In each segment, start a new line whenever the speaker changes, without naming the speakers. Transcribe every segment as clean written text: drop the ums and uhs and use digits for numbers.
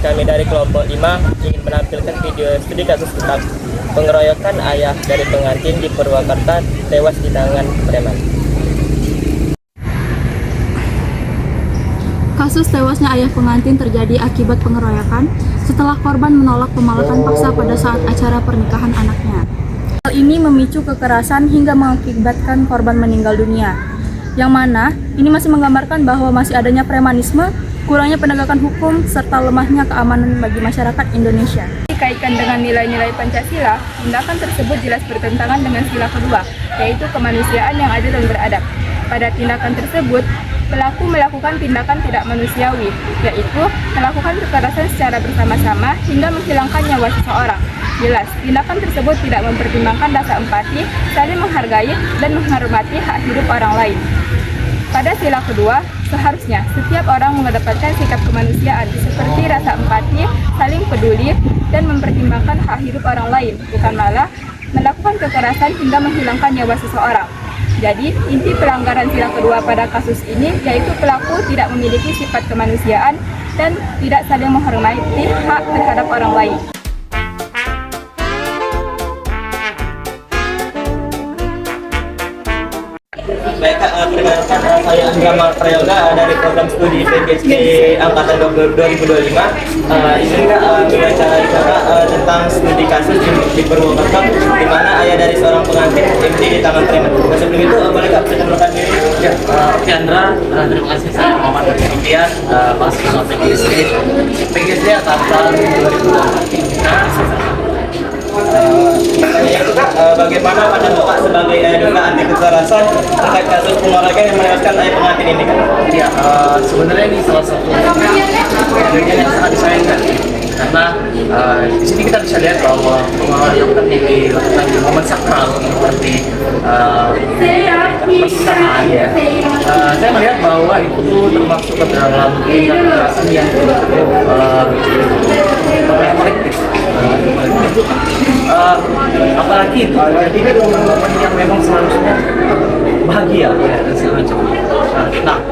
kami dari kelompok 5 ingin menampilkan video studi kasus tentang pengeroyokan ayah dari pengantin di Purwakarta tewas di tangan preman.
Kasus tewasnya ayah pengantin terjadi akibat pengeroyokan setelah korban menolak pemalakan paksa pada saat acara pernikahan anaknya. Hal ini memicu kekerasan hingga mengakibatkan korban meninggal dunia. Yang mana ini masih menggambarkan bahwa masih adanya premanisme, kurangnya penegakan hukum, serta lemahnya keamanan bagi masyarakat Indonesia. Dikaitkan dengan nilai-nilai Pancasila, tindakan tersebut jelas bertentangan dengan sila kedua, yaitu kemanusiaan yang adil dan beradab. Pada tindakan tersebut, pelaku melakukan tindakan tidak manusiawi, yaitu melakukan kekerasan secara bersama-sama hingga menghilangkan nyawa seseorang. Jelas, tindakan tersebut tidak mempertimbangkan rasa empati, saling menghargai, dan menghormati hak hidup orang lain. Pada sila kedua, seharusnya setiap orang mengedepankan sikap kemanusiaan seperti rasa empati, saling peduli, dan mempertimbangkan hak hidup orang lain, bukan malah melakukan kekerasan hingga menghilangkan nyawa seseorang. Jadi, inti pelanggaran sila kedua pada kasus ini yaitu pelaku tidak memiliki sifat kemanusiaan dan tidak saling menghormati hak terhadap orang lain.
Baik, perkenalkan saya Andra Prayoga dari program studi PGSD Angkatan 2025. Ini berbicara tentang studi kasus di Purwakarta di mana ayah dari seorang pengantin di tangan preman. Sebelum itu, boleh Kak perkenalkan diri?
Ya, Oke Andra, terima kasih. Saya Muhammad Sofian, mahasiswa PGSD Angkatan 2025.
Bagaimana pandangan Bapak sebagai duta anti kekerasan terkait kasus pengeroyokan yang menewaskan ayah pengantin ini, Kak?
Ya, sebenarnya ini salah satu kejadian yang sangat disayangkan karena di sini kita bisa lihat bahwa pengeroyokan yang dilakukan di momen sakral seperti pernikahan ya, saya melihat bahwa itu termasuk ke dalam tindak kekerasan yang cukup kolektif. Apalagi itu ini momen yang memang seharusnya bahagia ya, dan segala macam. Nah,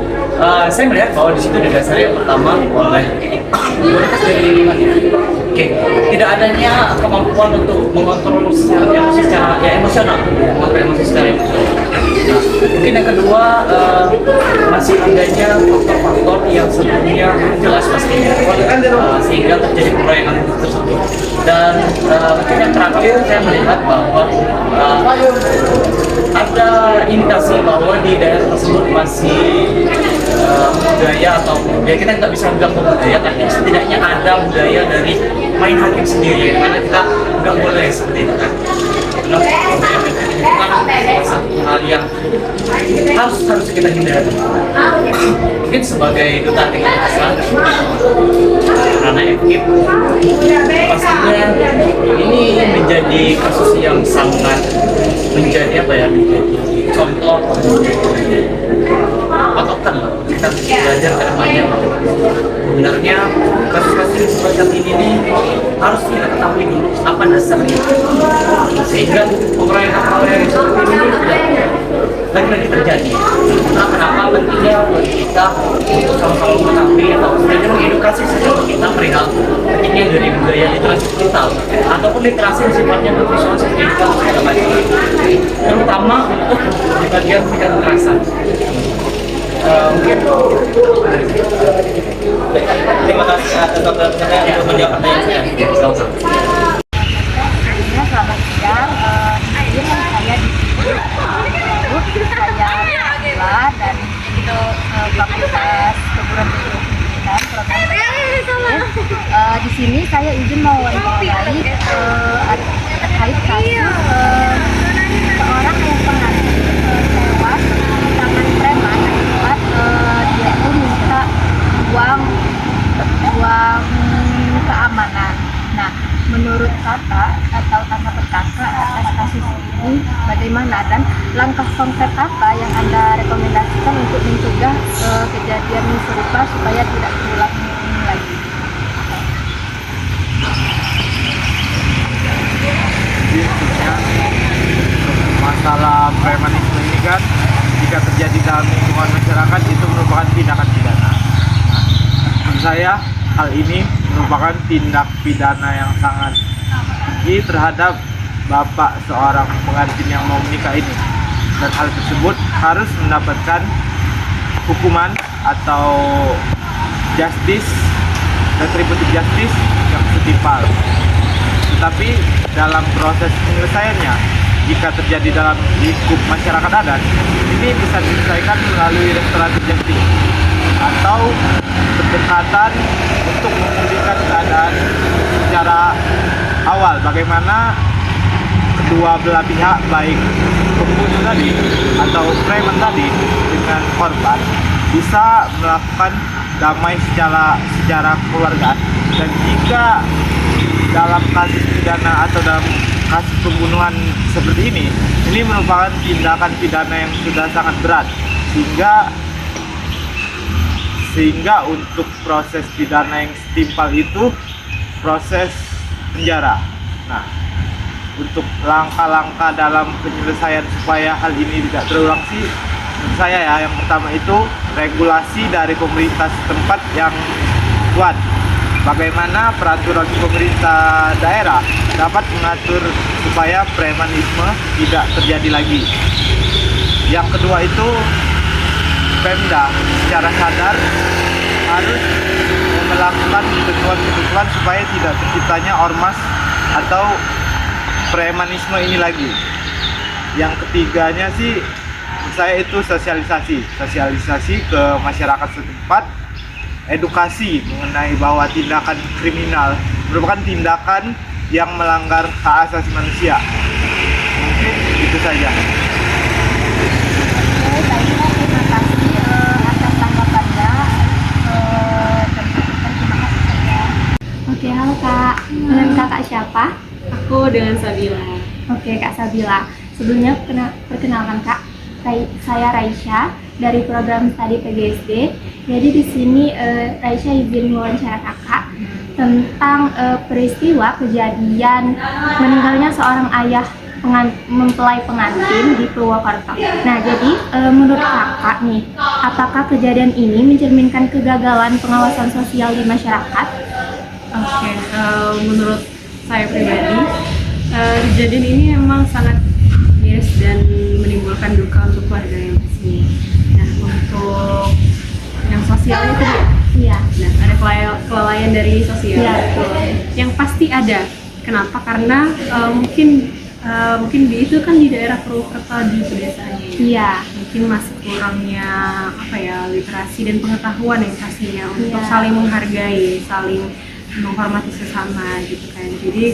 saya melihat bahwa di situ didasari yang pertama oleh prioritas dari lingkungan. Oke, tidak adanya kemampuan untuk mengontrol secara emosional, mengontrol emosi secara emosional. Nah, mungkin yang kedua masih adanya faktor-faktor yang sebelumnya jelas pastinya, sehingga terjadi pengeroyokan tersebut. Dan mungkin yang terakhir saya melihat bahwa ada indikasi bahwa di daerah tersebut masih budaya atau ya kita nggak bisa bilang budaya, tapi setidaknya ada budaya dari main hakim sendiri, karena kita nggak boleh seperti itu kan. Nah, itu kan satu hal yang harus kita hindari. Mungkin sebagai duta anti kekerasan karena ekip, pastinya ini menjadi kasus yang sangat menjadi apa ya, contoh patokan lah kita belajar ke depannya. Sebenarnya kasus-kasus semacam ini harus kita ketahui dulu apa dasarnya, sehingga pengeroyokan seperti ini tidak lagi-lagi terjadi. Nah, kenapa pentingnya bagi kita untuk sama-sama mengetahui atau sebenarnya mengedukasi sesama kita perihal pentingnya dari budaya literasi digital ataupun literasi yang sifatnya visual seperti itu segala macam, terutama untuk di bagian bidang kekerasan. Mungkin
Terima kasih atas waktu saya untuk menjawab pertanyaan saya.
Selamat siang, izin saya di sini. Saya Akila dari Fakultas Keguruan Tinggi Pendidikan program. Di sini saya izin mewawancarai terkait kasus seorang yang pengantin tewas di tangan preman akibat dia itu minta uang keamanan. Nah, menurut kakak atau tanggapan kakak atas kasus ini bagaimana, dan langkah konkret apa yang Anda rekomendasikan untuk mencegah kejadian serupa supaya tidak terulang lagi?
Masalah premanisme ini kan jika terjadi dalam lingkungan masyarakat itu merupakan tindakan pidana. Menurut saya hal ini merupakan tindak pidana yang sangat keji terhadap bapak seorang pengantin yang mau menikah ini, dan hal tersebut harus mendapatkan hukuman atau justice, retributive justice yang setimpal. Tetapi dalam proses penyelesaiannya, jika terjadi dalam lingkup masyarakat adat, ini bisa diselesaikan melalui restoratif justice atau pendekatan untuk memulihkan keadaan secara awal, bagaimana kedua belah pihak, baik pembunuh tadi atau preman tadi dengan korban, bisa melakukan damai secara keluarga. Dan jika dalam kasus pidana atau dalam kasus pembunuhan seperti ini merupakan tindakan pidana yang sudah sangat berat, sehingga untuk proses pidana yang setimpal itu proses penjara. Nah, untuk langkah-langkah dalam penyelesaian supaya hal ini tidak terulang sih, menurut saya ya, yang pertama itu regulasi dari pemerintah setempat yang kuat. Bagaimana peraturan pemerintah daerah dapat mengatur supaya premanisme tidak terjadi lagi. Yang kedua itu Pemda secara sadar harus melakukan ketentuan-ketentuan supaya tidak terciptanya ormas atau premanisme ini lagi. Yang ketiganya sih saya itu sosialisasi ke masyarakat setempat, edukasi mengenai bahwa tindakan kriminal merupakan tindakan yang melanggar hak asasi manusia. Mungkin itu saja.
Terima kasih atas tanggapannya. Oke, halo Kak. Dengan Kakak siapa?
Aku dengan Sabila.
Oke, Kak Sabila. Sebelumnya perkenalkan Kak, saya Raisya dari program studi PGSD. Jadi di sini Raisya izin wawancara Kakak tentang peristiwa kejadian meninggalnya seorang ayah mempelai pengantin di Purwokerto. Nah, jadi menurut Kakak nih, apakah kejadian ini mencerminkan kegagalan pengawasan sosial di masyarakat?
Oke, menurut saya pribadi, kejadian ini memang sangat miris dan menimbulkan duka untuk keluarga yang di sini. Nah, untuk yang sosial itu
Iya.
nah, ada kelalaian dari sosial.
Iya, betul.
Yang pasti ada. Kenapa? Karena mungkin itu kan di daerah Purwokerto di pedesaan.
Iya.
Mungkin masih kurangnya literasi dan pengetahuan yang pastinya untuk
Iya.
saling menghargai, saling menghormati sesama gitu kan. Jadi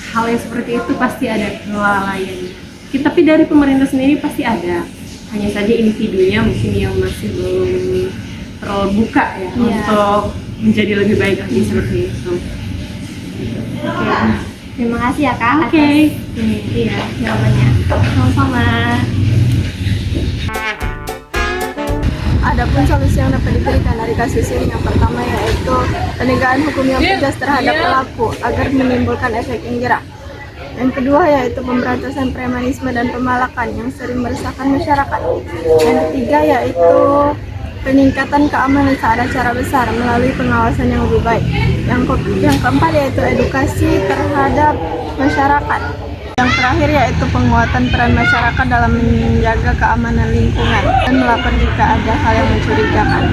hal yang seperti itu pasti ada kelalaiannya. Tapi dari pemerintah sendiri pasti ada. Hanya saja individunya mungkin yang masih belum terbuka ya untuk menjadi lebih baik lagi seperti itu.
Oke. Terima kasih ya Kak.
Oke.
Atas ini jawabannya. Sama-sama.
Adapun solusi yang dapat diberikan dari kasus ini, yang pertama yaitu penegakan hukum yang tegas terhadap pelaku agar menimbulkan efek yang jerah. Yang kedua yaitu pemberantasan premanisme dan pemalakan yang sering meresahkan masyarakat. Yang ketiga yaitu peningkatan keamanan saat acara besar melalui pengawasan yang lebih baik. Yang keempat yaitu edukasi terhadap masyarakat. Yang terakhir yaitu penguatan peran masyarakat dalam menjaga keamanan lingkungan dan melapor jika ada hal yang mencurigakan.